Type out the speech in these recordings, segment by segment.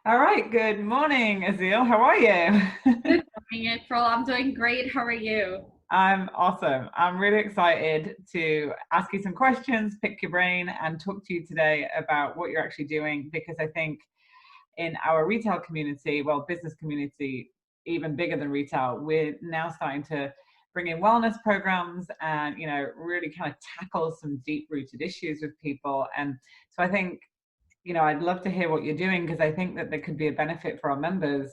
All right, good morning, Aseel. How are you? Good morning, April. I'm doing great. How are you? I'm awesome. I'm really excited to ask you some questions, pick your brain, and talk to you today about what you're actually doing because I think in our retail community, well, business community, even bigger than retail, we're now starting to bring in wellness programs and, really kind of tackle some deep-rooted issues with people. And so I think I'd love to hear what you're doing because I think that there could be a benefit for our members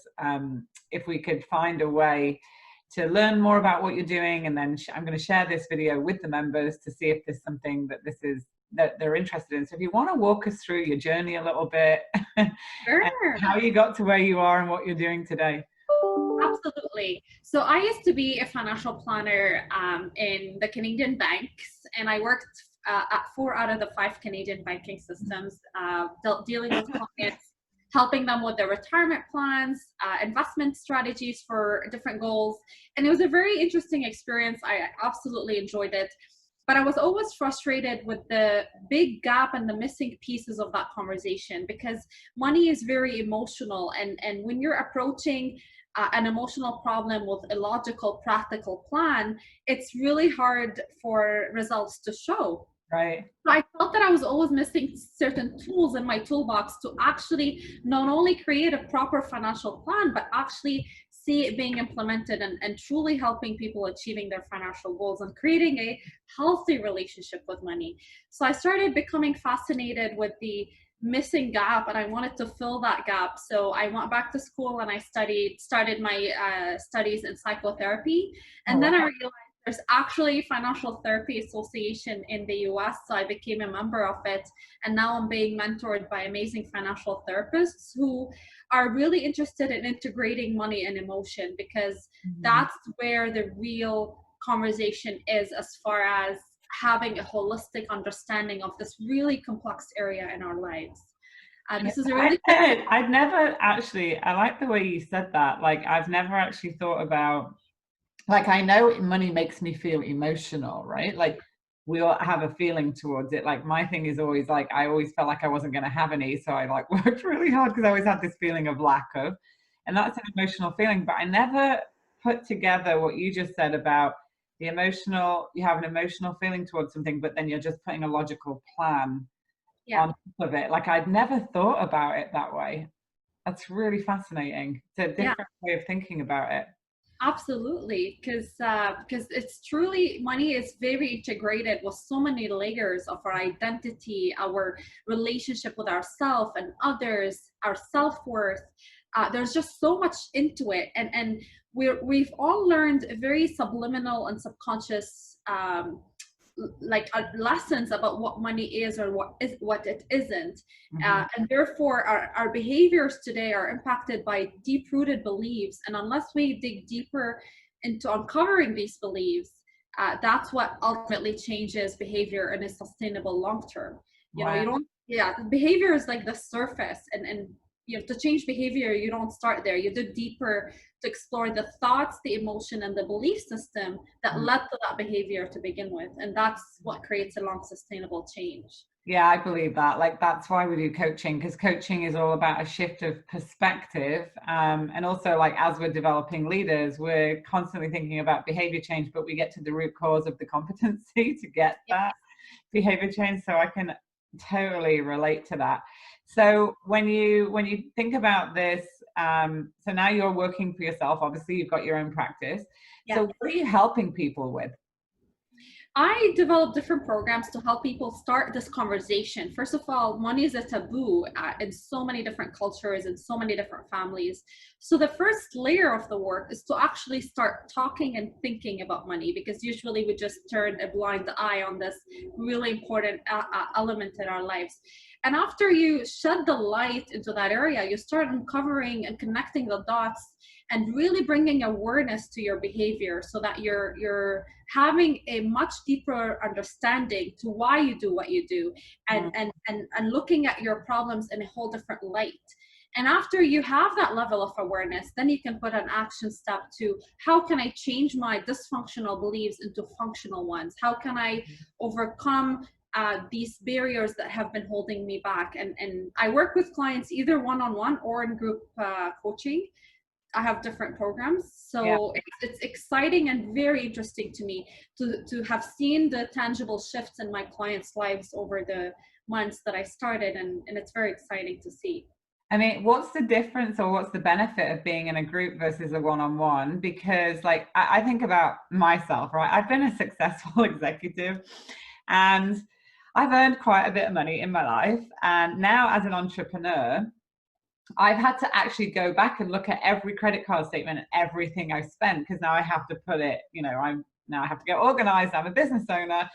if we could find a way to learn more about what you're doing. And then I'm going to share this video with the members to see if there's something that they're interested in. So if you want to walk us through your journey a little bit and Sure. how you got to where you are and what you're doing today. Absolutely. So I used to be a financial planner in the Canadian banks, and I worked at four out of the five Canadian banking systems, dealing with clients, helping them with their retirement plans, investment strategies for different goals. And it was a very interesting experience. I absolutely enjoyed it. But I was always frustrated with the big gap and the missing pieces of that conversation because money is very emotional. And when you're approaching an emotional problem with a logical, practical plan, it's really hard for results to show. Right. So I felt that I was always missing certain tools in my toolbox to actually not only create a proper financial plan, but actually see it being implemented and truly helping people achieving their financial goals and creating a healthy relationship with money. So I started becoming fascinated with the missing gap and I wanted to fill that gap. So I went back to school and I started my studies in psychotherapy. Oh, And then I wow. realized there's actually a financial therapy association in the US, so I became a member of it. And now I'm being mentored by amazing financial therapists who are really interested in integrating money and emotion because Mhm. that's where the real conversation is as far as having a holistic understanding of this really complex area in our lives. This is a I really good. did. I'd never actually, I like the way you said that. Like, I've never actually thought about, like, I know money makes me feel emotional, right? Like, we all have a feeling towards it. Like, my thing is always like, I always felt like I wasn't going to have any. So I like worked really hard because I always had this feeling of lack of, and that's an emotional feeling. But I never put together what you just said about the emotional, you have an emotional feeling towards something, but then you're just putting a logical plan Yeah. on top of it. Like I'd never thought about it that way. That's really fascinating. It's a Yeah. different way of thinking about it. Absolutely, because it's truly money is very integrated with so many layers of our identity, our relationship with ourselves and others, our self-worth. There's just so much into it, and we've all learned a very subliminal and subconscious lessons about what money is or what it isn't, Mhm. and therefore our behaviors today are impacted by deep-rooted beliefs, and unless we dig deeper into uncovering these beliefs, that's what ultimately changes behavior in a sustainable long term. Wow. You don't, yeah, behavior is like the surface, and to change behavior, you don't start there. You dig deeper to explore the thoughts, the emotion, and the belief system that Mm. led to that behavior to begin with. And that's what creates a long sustainable change. Yeah, I believe that. Like that's why we do coaching because coaching is all about a shift of perspective. And also, like as we're developing leaders, we're constantly thinking about behavior change, but we get to the root cause of the competency to get Yeah. that behavior change. So I can totally relate to that. So when you think about this, so now you're working for yourself. Obviously, you've got your own practice. Yeah. So what are you helping people with? I develop different programs to help people start this conversation. First of all, money is a taboo in so many different cultures and so many different families. So the first layer of the work is to actually start talking and thinking about money, because usually we just turn a blind eye on this really important element in our lives. And after you shed the light into that area, you start uncovering and connecting the dots and really bringing awareness to your behavior so that you're having a much deeper understanding to why you do what you do, Mm. and looking at your problems in a whole different light. And after you have that level of awareness, then you can put an action step to how can I change my dysfunctional beliefs into functional ones? How can I overcome these barriers that have been holding me back. And I work with clients either one-on-one or in group coaching. I have different programs. So it's exciting and very interesting to me to have seen the tangible shifts in my clients' lives over the months that I started. And it's very exciting to see. I mean, what's the difference or what's the benefit of being in a group versus a one-on-one? Because like, I think about myself, right? I've been a successful executive and I've earned quite a bit of money in my life. And now as an entrepreneur, I've had to actually go back and look at every credit card statement and everything I spent, because now I have to put it, you know, I have to get organized. I'm a business owner.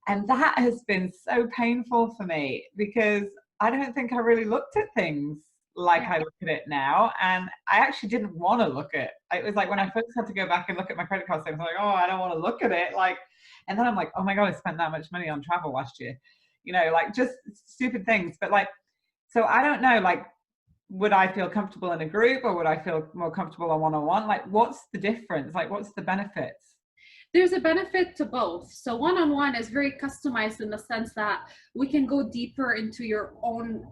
And that has been so painful for me because I don't think I really looked at things like I look at it now. And I actually didn't want to look at it. It was like when I first had to go back and look at my credit card statement, I was like, oh, I don't want to look at it. Like, and then I'm like, oh my God, I spent that much money on travel last year. You know, like just stupid things. But like, so I don't know, like, would I feel comfortable in a group or would I feel more comfortable on one-on-one? Like, what's the difference? Like, what's the benefits? There's a benefit to both. So one-on-one is very customized in the sense that we can go deeper into your own,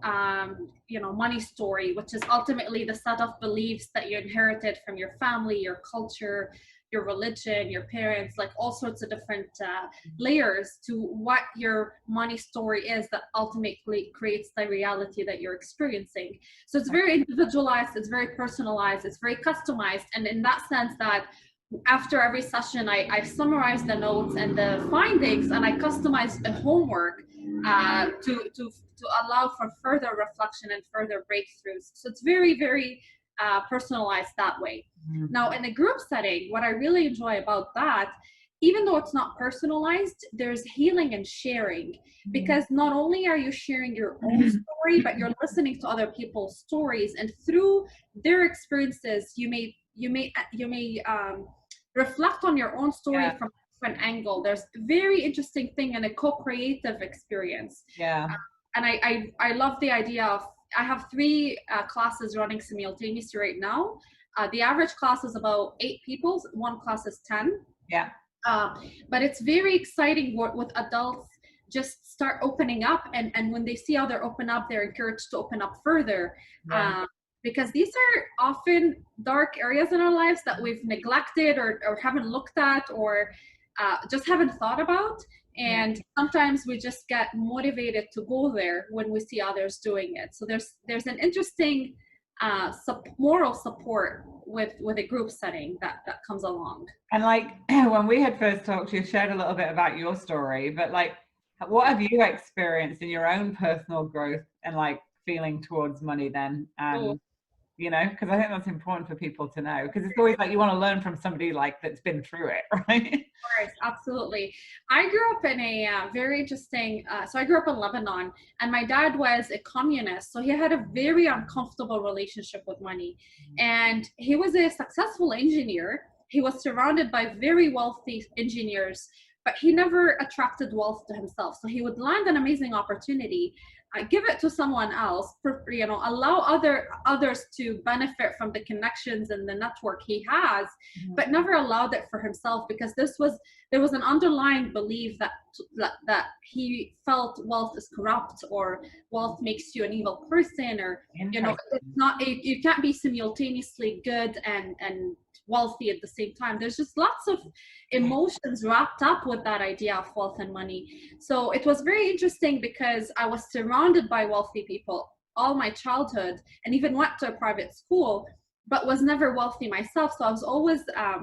money story, which is ultimately the set of beliefs that you inherited from your family, your culture, your religion, your parents, like all sorts of different layers to what your money story is that ultimately creates the reality that you're experiencing. So it's very individualized, it's very personalized, it's very customized. And in that sense that after every session, I summarize the notes and the findings, and I customize the homework to allow for further reflection and further breakthroughs. So it's very, very personalized that way. Mm-hmm. Now, in a group setting, what I really enjoy about that, even though it's not personalized, there's healing and sharing, because not only are you sharing your own story, but you're listening to other people's stories, and through their experiences, you may reflect on your own story from a different angle. There's a very interesting thing in a co-creative experience. And I love the idea of, I have 3 classes running simultaneously right now. The average class is about 8 people. One class is 10. But it's very exciting with adults just start opening up, and when they see others open up, they're encouraged to open up further. Because these are often dark areas in our lives that we've neglected or haven't looked at or just haven't thought about. And sometimes we just get motivated to go there when we see others doing it. So there's an interesting moral support with a group setting that comes along. And like when we had first talked, you shared a little bit about your story, but like, what have you experienced in your own personal growth and like feeling towards money then? And you know, because I think that's important for people to know, because it's always like you want to learn from somebody like that's been through it, right? Of course, absolutely. I grew up in a very interesting, so I grew up in Lebanon, and my dad was a communist, so he had a very uncomfortable relationship with money. And he was a successful engineer. He was surrounded by very wealthy engineers, but he never attracted wealth to himself. So he would land an amazing opportunity, give it to someone else, allow others to benefit from the connections and the network he has, but never allowed it for himself, because there was an underlying belief that he felt wealth is corrupt, or wealth makes you an evil person, or it's not, you can't be simultaneously good and wealthy at the same time. There's just lots of emotions wrapped up with that idea of wealth and money. So it was very interesting because I was surrounded by wealthy people all my childhood, and even went to a private school, but was never wealthy myself. So I was always, I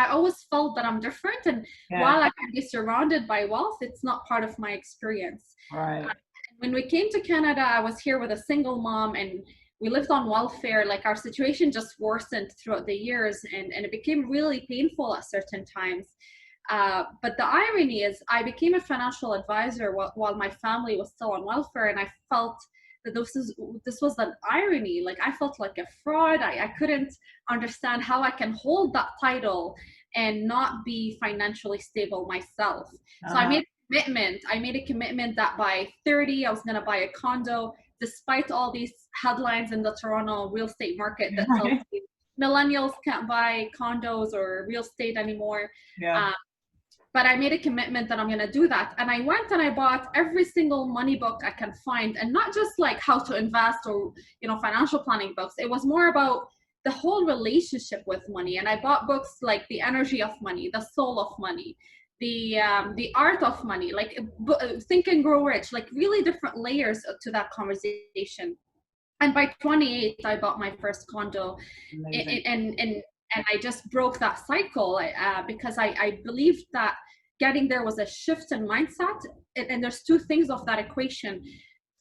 always felt that I'm different, and while I can be surrounded by wealth, it's not part of my experience. Right. When we came to Canada, I was here with a single mom, and we lived on welfare. Like, our situation just worsened throughout the years, and it became really painful at certain times. But the irony is, I became a financial advisor while my family was still on welfare, and I felt that this was an irony. Like, I felt like a fraud. I couldn't understand how I can hold that title and not be financially stable myself. So I made a commitment that by 30, I was going to buy a condo, despite all these headlines in the Toronto real estate market that tells you millennials can't buy condos or real estate anymore. but I made a commitment that I'm going to do that. And I went and I bought every single money book I can find, and not just like how to invest or, financial planning books. It was more about the whole relationship with money. And I bought books like The Energy of Money, The Soul of Money, the art of money, like Think and Grow Rich, like really different layers to that conversation. And by 28, I bought my first condo, and I just broke that cycle because I believed that getting there was a shift in mindset. And there's two things of that equation: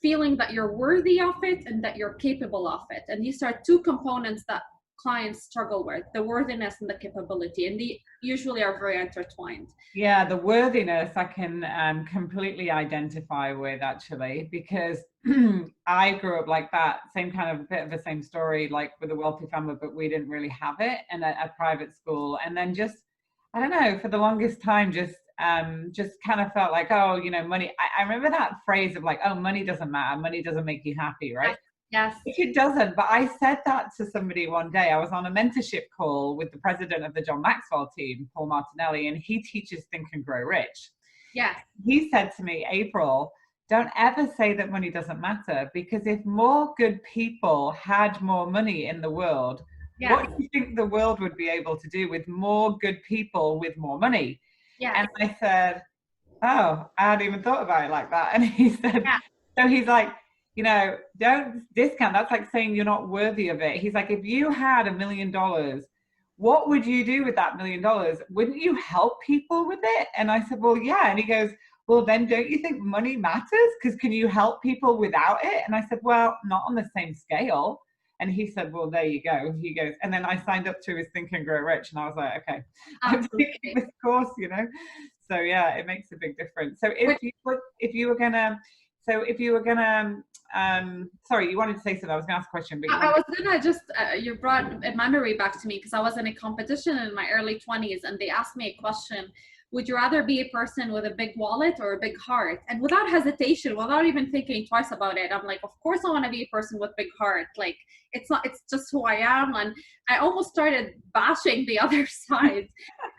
feeling that you're worthy of it and that you're capable of it. And these are two components that clients struggle with: the worthiness and the capability, and they usually are very intertwined. Yeah, the worthiness I can completely identify with, actually, because I grew up like that, same kind of bit of the same story, like with a wealthy family, but we didn't really have it, and a private school. And then just, I don't know, for the longest time, just kind of felt like, oh, money. I remember that phrase of like, oh, money doesn't matter, money doesn't make you happy, right? Yes. It doesn't. But I said that to somebody one day. I was on a mentorship call with the president of the John Maxwell team, Paul Martinelli, and he teaches Think and Grow Rich. Yeah. He said to me, April, don't ever say that money doesn't matter, because if more good people had more money in the world, what do you think the world would be able to do with more good people with more money? Yeah. And I said, oh, I hadn't even thought about it like that. And he said, so he's like, don't discount. That's like saying you're not worthy of it. He's like, if you had $1 million, what would you do with that $1 million? Wouldn't you help people with it? And I said, well, yeah. And he goes, well, then don't you think money matters? Because can you help people without it? And I said, well, not on the same scale. And he said, well, there you go. He goes, and then I signed up to his Think and Grow Rich. And I was like, okay, I'm taking this course, So yeah, it makes a big difference. So if you were gonna, sorry, you wanted to say something. I was gonna ask a question. But I was gonna just, you brought a memory back to me, because I was in a competition in my early 20s, and they asked me a question: would you rather be a person with a big wallet or a big heart? And without hesitation, without even thinking twice about it, I'm like, of course I want to be a person with big heart. Like, it's just who I am. And I almost started bashing the other side.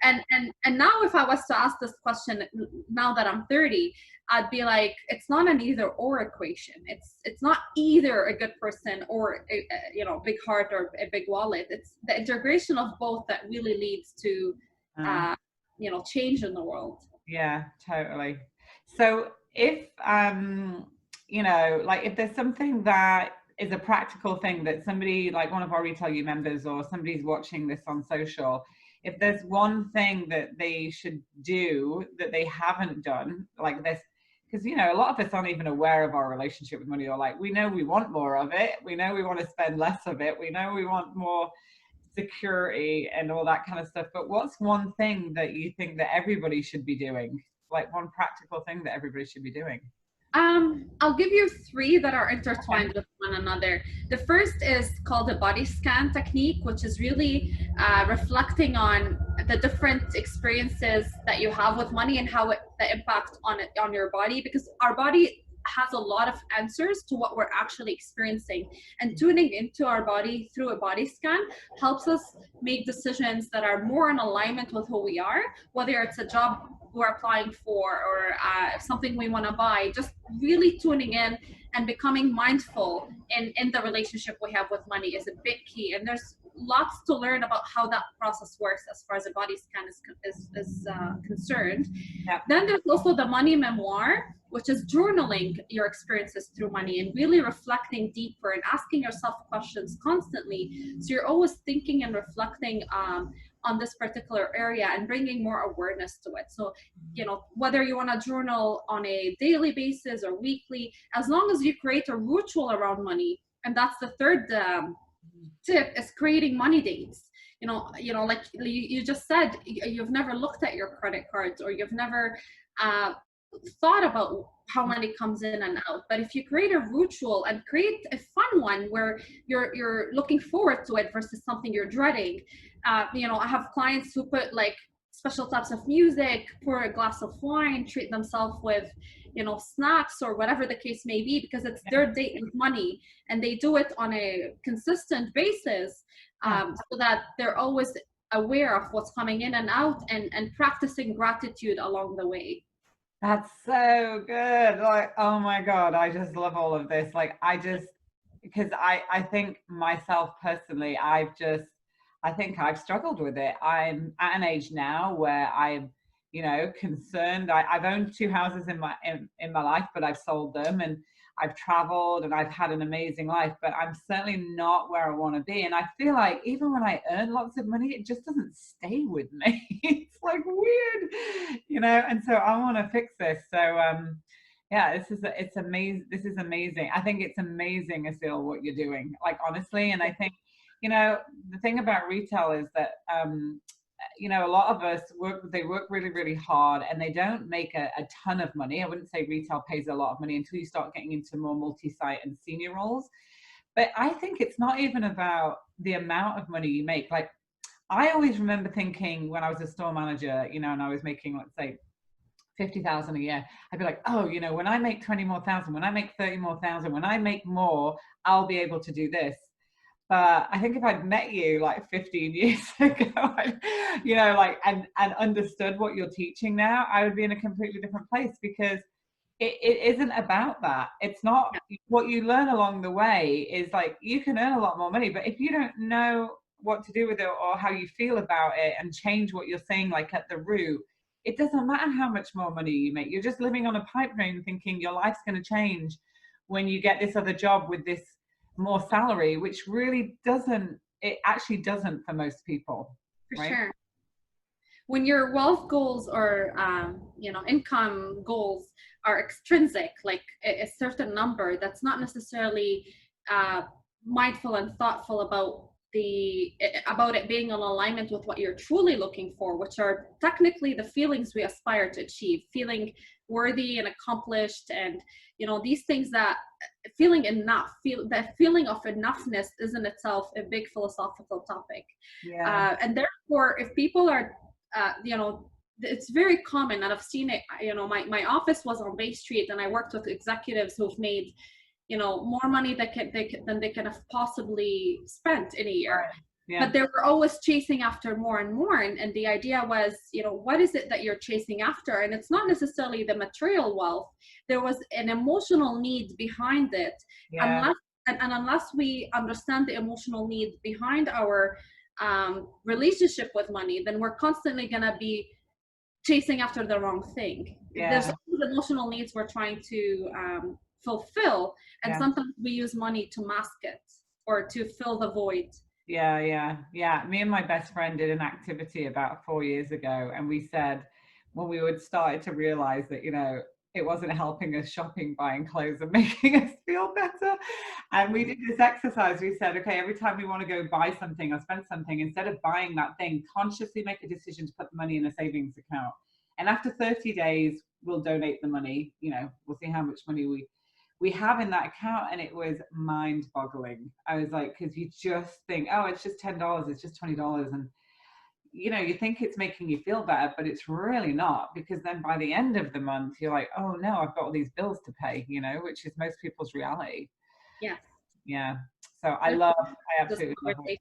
And now if I was to ask this question, now that I'm 30, I'd be like, it's not an either or equation. It's not either a good person or a big heart or a big wallet. It's the integration of both that really leads to change in the world. Yeah, totally. So if like if there's something that is a practical thing that somebody, like one of our Retail U members or somebody's watching this on social, if there's one thing that they should do that they haven't done, like this, because a lot of us aren't even aware of our relationship with money, or like, we know we want more of it, we know we want to spend less of it, we know we want more security and all that kind of stuff, but what's one thing that you think that everybody should be doing, like one practical thing that everybody should be doing? I'll give you three that are intertwined with one another. The first is called the body scan technique, which is really reflecting on the different experiences that you have with money and how the impact on your body, because our body has a lot of answers to what we're actually experiencing, and tuning into our body through a body scan helps us make decisions that are more in alignment with who we are, whether it's a job we're applying for or something we want to buy. Just really tuning in and becoming mindful in the relationship we have with money is a big key. And there's lots to learn about how that process works as far as a body scan is concerned. Yeah. Then there's also the money memoir, which is journaling your experiences through money and really reflecting deeper and asking yourself questions constantly. So you're always thinking and reflecting on this particular area and bringing more awareness to it. So, whether you want to journal on a daily basis or weekly, as long as you create a ritual around money. And that's the third tip, is creating money dates. Like you just said, you've never looked at your credit cards, or you've never thought about how money comes in and out. But if you create a ritual and create a fun one where you're looking forward to it versus something you're dreading. I have clients who put like special types of music, pour a glass of wine, treat themselves with snacks or whatever the case may be, because it's their date with money, and they do it on a consistent basis, so that they're always aware of what's coming in and out, and practicing gratitude along the way. That's so good. Like, oh my God, I just love all of this. Like, because I think myself personally, I think I've struggled with it. I'm at an age now where I'm, concerned. I've owned two houses in my life, but I've sold them, and I've traveled and I've had an amazing life, but I'm certainly not where I want to be. And I feel like even when I earn lots of money, it just doesn't stay with me. It's like weird, and so I want to fix this. So yeah, it's amazing. This is amazing. I think it's amazing, Aseel, what you're doing, like, honestly. And I think, the thing about retail is that a lot of us work really, really hard, and they don't make a ton of money. I wouldn't say retail pays a lot of money until you start getting into more multi-site and senior roles. But I think it's not even about the amount of money you make. Like, I always remember thinking when I was a store manager, and I was making, let's say, 50,000 a year, I'd be like, oh, when I make 20 more thousand, when I make 30 more thousand, when I make more, I'll be able to do this. But I think if I'd met you like 15 years ago, and understood what you're teaching now, I would be in a completely different place, because it isn't about that. It's not. What you learn along the way is, like, you can earn a lot more money, but if you don't know what to do with it or how you feel about it and change what you're saying, like, at the root, it doesn't matter how much more money you make. You're just living on a pipe dream thinking your life's going to change when you get this other job with this more salary, which really doesn't. It actually doesn't for most people. For right? sure. When your wealth goals or income goals are extrinsic, like a certain number, that's not necessarily mindful and thoughtful about it being in alignment with what you're truly looking for, which are technically the feelings we aspire to achieve, feeling worthy and accomplished, and these things, that feeling enough, that feeling of enoughness is in itself a big philosophical topic. Yeah. And therefore, if people are it's very common, and I've seen it. My office was on Bay Street, and I worked with executives who've made more money than they can have possibly spent in a year. Right. Yeah. But they were always chasing after more and more, and the idea was, what is it that you're chasing after? And it's not necessarily the material wealth. There was an emotional need behind it. Yeah. Unless we understand the emotional need behind our relationship with money, then we're constantly going to be chasing after the wrong thing. There's always emotional needs we're trying to fulfill, and sometimes we use money to mask it or to fill the void. Yeah. Me and my best friend did an activity about 4 years ago, and we said, when we would started to realize that it wasn't helping us shopping, buying clothes, and making us feel better. And we did this exercise. We said, okay, every time we want to go buy something or spend something, instead of buying that thing, consciously make a decision to put the money in a savings account. And after 30 days, we'll donate the money. We'll see how much money we have in that account. And it was mind boggling. I was like, because you just think, oh, it's just $10, it's just $20. And you think it's making you feel better, but it's really not, because then by the end of the month, you're like, oh no, I've got all these bills to pay, which is most people's reality. Yeah. So I absolutely love it.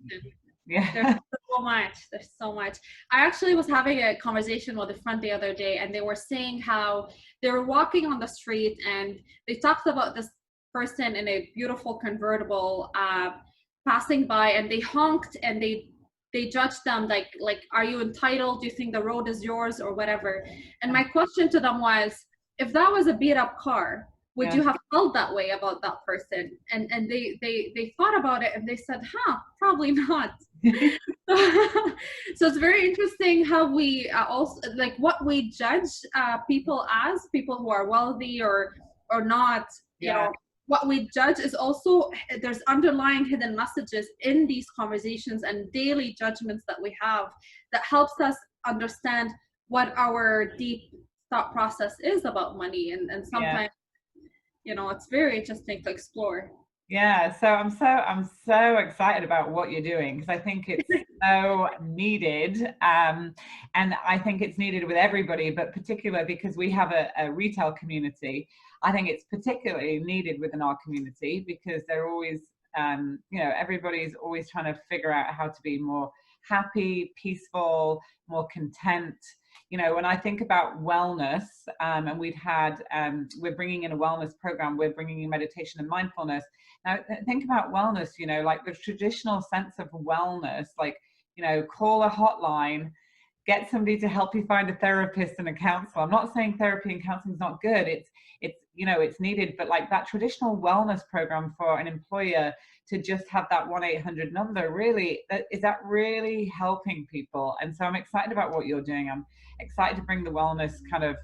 Yeah. There's so much. I actually was having a conversation with a friend the other day, and they were saying how they were walking on the street, and they talked about this person in a beautiful convertible passing by, and they honked, and they judged them like, are you entitled? Do you think the road is yours, or whatever? And my question to them was, if that was a beat up car, would you have felt that way about that person? And they thought about it, and they said, probably not. So it's very interesting how we also, like, what we judge people as, people who are wealthy or not, what we judge is also, there's underlying hidden messages in these conversations and daily judgments that we have that helps us understand what our deep thought process is about money. And sometimes, it's very interesting to explore. Yeah, so I'm so excited about what you're doing, because I think it's so needed, and I think it's needed with everybody, but particularly because we have a retail community. I think it's particularly needed within our community, because they're always, everybody's always trying to figure out how to be more happy, peaceful, more content. You know, when I think about wellness, and we're bringing in a wellness program, we're bringing in meditation and mindfulness. Now, think about wellness, you know, like the traditional sense of wellness, like, you know, call a hotline, get somebody to help you find a therapist and a counselor. I'm not saying therapy and counseling is not good. It's you know, it's needed, but like that traditional wellness program for an employer to just have that 1-800 number, really, is that really helping people? And so I'm excited about what you're doing. I'm excited to bring the wellness kind of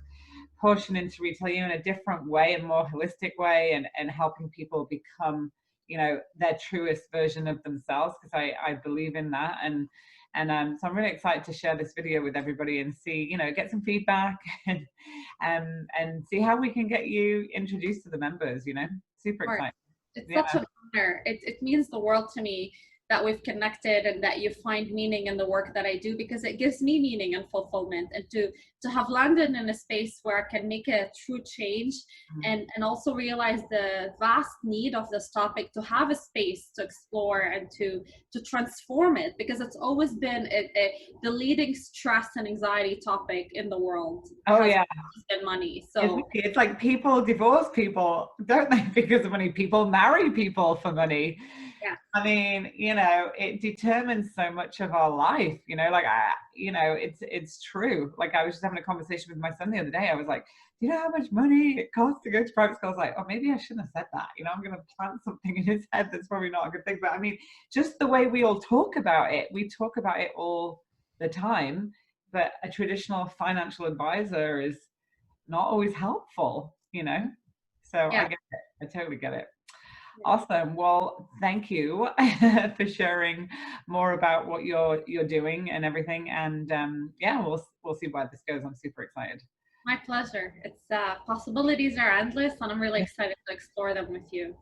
portion into retail in a different way, a more holistic way, and helping people become, you know, their truest version of themselves, because I believe in that. So I'm really excited to share this video with everybody and see, you know, get some feedback and see how we can get you introduced to the members, you know. Super excited. It's such an honor. It means the world to me that we've connected and that you find meaning in the work that I do, because it gives me meaning and fulfillment, and to have landed in a space where I can make a true change and also realize the vast need of this topic, to have a space to explore and to transform it, because it's always been the leading stress and anxiety topic in the world. Oh yeah. And money. So it's like people divorce people, don't they, because of money? People marry people for money. Yeah. I mean, you know, it determines so much of our life, you know, like, you know, it's true. Like, I was just having a conversation with my son the other day. I was like, do you know how much money it costs to go to private school? I was like, oh, maybe I shouldn't have said that. You know, I'm going to plant something in his head that's probably not a good thing. But I mean, just the way we all talk about it, we talk about it all the time, but a traditional financial advisor is not always helpful, you know? So yeah. I get it. I totally get it. Awesome. Well, thank you for sharing more about what you're doing and everything. And yeah, we'll see where this goes. I'm super excited. My pleasure. It's possibilities are endless, and I'm really excited to explore them with you.